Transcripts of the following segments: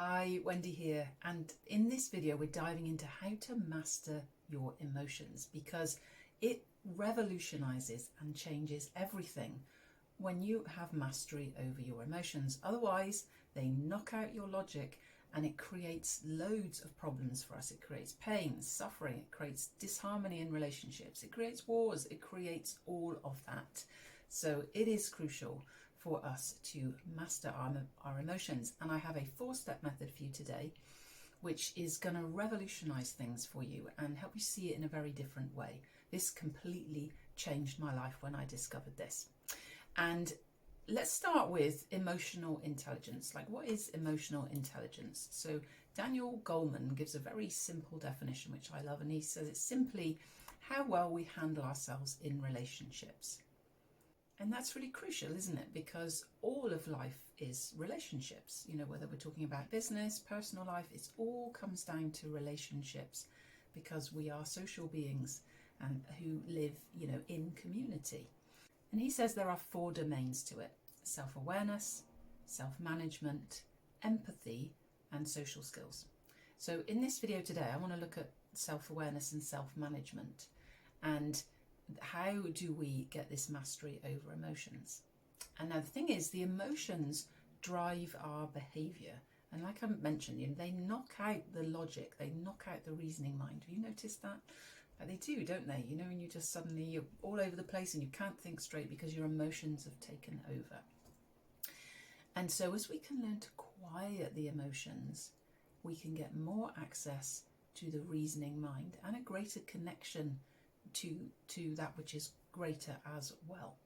Hi, Wendy here, and in this video we're diving into how to master your emotions because it revolutionizes and changes everything when you have mastery over your emotions. Otherwise, they knock out your logic and it creates loads of problems for us. It creates pain, suffering, it creates disharmony in relationships, it creates wars, it creates all of that. So it is crucial for us to master our emotions. And I have a 4-step method for you today, which is going to revolutionize things for you and help you see it in a very different way. This completely changed my life when I discovered this. And let's start with emotional intelligence. Like, what is emotional intelligence? So Daniel Goleman gives a very simple definition, which I love, and he says it's simply how well we handle ourselves in relationships. And that's really crucial, isn't it? Because all of life is relationships. You know, whether we're talking about business, personal life, it all comes down to relationships because we are social beings who live, in community. And he says there are 4 domains to it: self-awareness, self-management, empathy, and social skills. So in this video today, I want to look at self-awareness and self-management and how do we get this mastery over emotions. And now the thing is, the emotions drive our behavior, and like I mentioned, they knock out the logic, they knock out the reasoning mind. Have you noticed that? But they do, don't they? And you just suddenly, you're all over the place and you can't think straight because your emotions have taken over. And so as we can learn to quiet the emotions, we can get more access to the reasoning mind and a greater connection to that which is greater as well.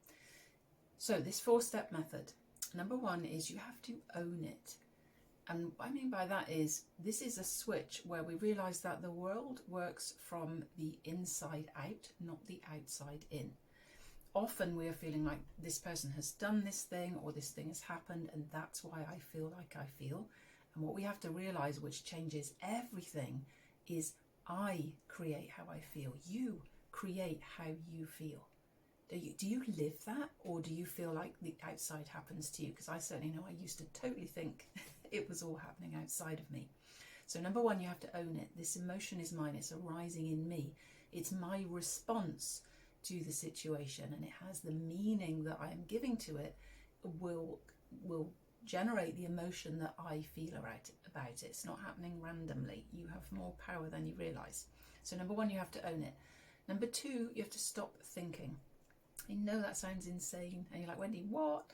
So this 4-step method, number 1 is you have to own it. And what I mean by that is, this is a switch where we realize that the world works from the inside out, not the outside in. Often we are feeling like this person has done this thing or this thing has happened and that's why I feel like I feel. And what we have to realize, which changes everything, is I create how I feel. You create how you feel. Do you live that, or do you feel like the outside happens to you? Because I certainly know I used to totally think it was all happening outside of me. So number 1, you have to own it. This emotion is mine. It's arising in me. It's my response to the situation, and it has the meaning that I am giving to it will generate the emotion that I feel about it. It's not happening randomly. You have more power than you realize. So number 1, you have to own it. Number 2, you have to stop thinking. I know that sounds insane, and you're like, Wendy, what?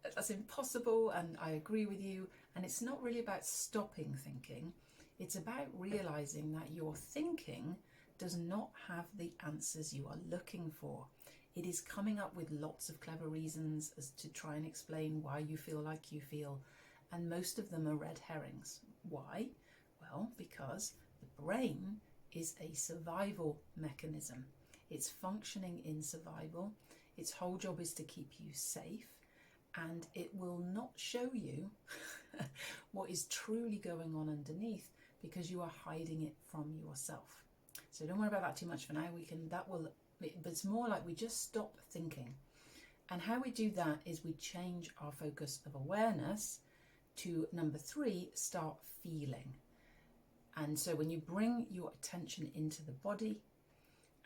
That's impossible, and I agree with you. And it's not really about stopping thinking. It's about realizing that your thinking does not have the answers you are looking for. It is coming up with lots of clever reasons as to try and explain why you feel like you feel, and most of them are red herrings. Why? Well, because the brain is a survival mechanism. It's functioning in survival. Its whole job is to keep you safe, and it will not show you what is truly going on underneath because you are hiding it from yourself. So don't worry about that too much for now. But it's more like we just stop thinking. And how we do that is we change our focus of awareness to number 3, start feeling. And so when you bring your attention into the body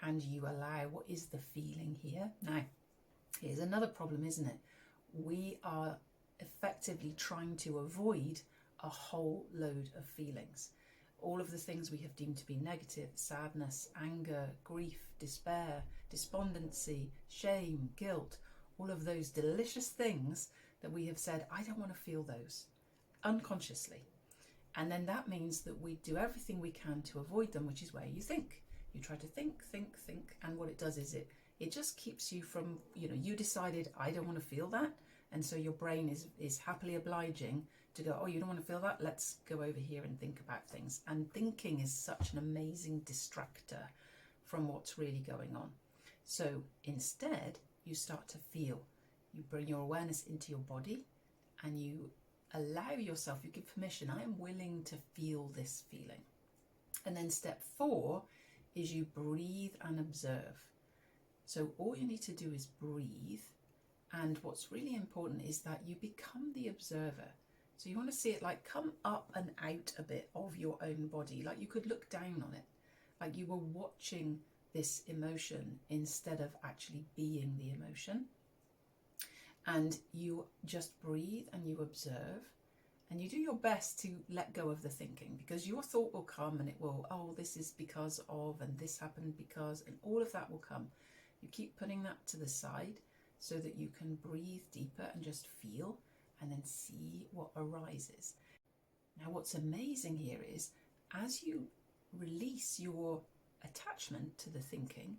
and you allow what is the feeling here. Now, here's another problem, isn't it? We are effectively trying to avoid a whole load of feelings. All of the things we have deemed to be negative: sadness, anger, grief, despair, despondency, shame, guilt, all of those delicious things that we have said, I don't want to feel those, unconsciously. And then that means that we do everything we can to avoid them, which is where you think. You try to think, and what it does is it just keeps you from, you decided I don't want to feel that, and so your brain is happily obliging to go, oh, you don't want to feel that? Let's go over here and think about things. And thinking is such an amazing distractor from what's really going on. So instead, you start to feel. You bring your awareness into your body and you allow yourself, you give permission, I am willing to feel this feeling. And then step 4 is you breathe and observe. So all you need to do is breathe, and what's really important is that you become the observer. So you want to see it like come up and out a bit of your own body, like you could look down on it, like you were watching this emotion instead of actually being the emotion. And you just breathe and you observe and you do your best to let go of the thinking, because your thought will come and it will, oh, this is because of, and this happened because, and all of that will come. You keep putting that to the side so that you can breathe deeper and just feel and then see what arises. Now, what's amazing here is as you release your attachment to the thinking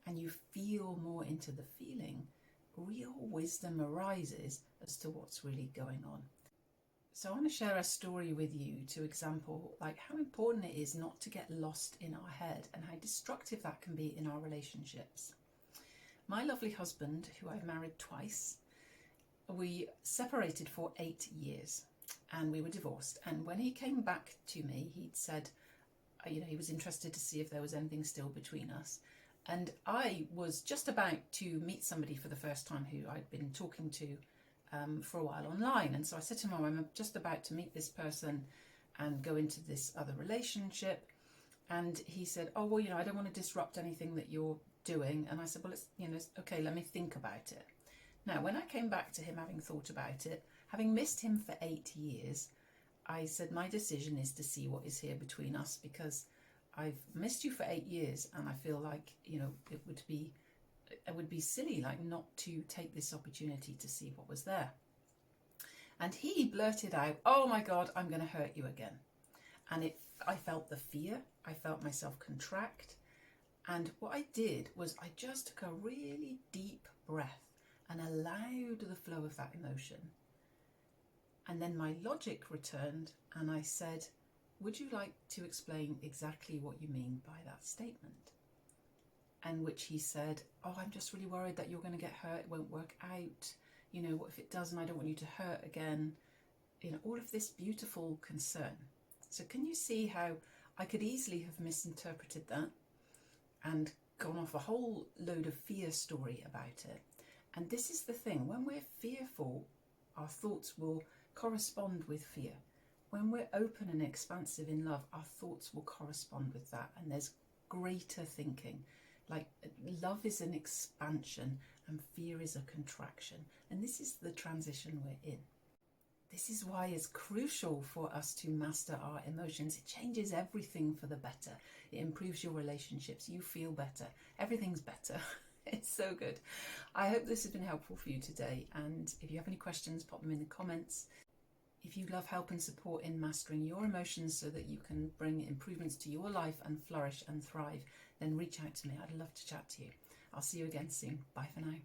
and you feel more into the feeling, real wisdom arises as to what's really going on. So I want to share a story with you to example like how important it is not to get lost in our head and how destructive that can be in our relationships. My lovely husband, who I've married twice, we separated for 8 years and we were divorced. And when he came back to me, he'd said, he was interested to see if there was anything still between us. And I was just about to meet somebody for the first time who I'd been talking to for a while online. And so I said to him, I'm just about to meet this person and go into this other relationship. And he said, oh, well, I don't want to disrupt anything that you're doing. And I said, well, it's okay, let me think about it. Now, when I came back to him, having thought about it, having missed him for 8 years, I said, my decision is to see what is here between us, because I've missed you for 8 years and I feel like, it would be silly like not to take this opportunity to see what was there. And he blurted out, oh my God, I'm going to hurt you again. And I felt the fear, I felt myself contract. And what I did was I just took a really deep breath and allowed the flow of that emotion. And then my logic returned and I said, would you like to explain exactly what you mean by that statement? And which he said, oh, I'm just really worried that you're going to get hurt, it won't work out. What if it does and I don't want you to hurt again? All of this beautiful concern. So can you see how I could easily have misinterpreted that and gone off a whole load of fear story about it? And this is the thing, when we're fearful, our thoughts will correspond with fear. When we're open and expansive in love, our thoughts will correspond with that. And there's greater thinking. Like love is an expansion and fear is a contraction. And this is the transition we're in. This is why it's crucial for us to master our emotions. It changes everything for the better. It improves your relationships. You feel better. Everything's better. It's so good. I hope this has been helpful for you today. And if you have any questions, pop them in the comments. If you love help and support in mastering your emotions so that you can bring improvements to your life and flourish and thrive, then reach out to me. I'd love to chat to you. I'll see you again soon. Bye for now.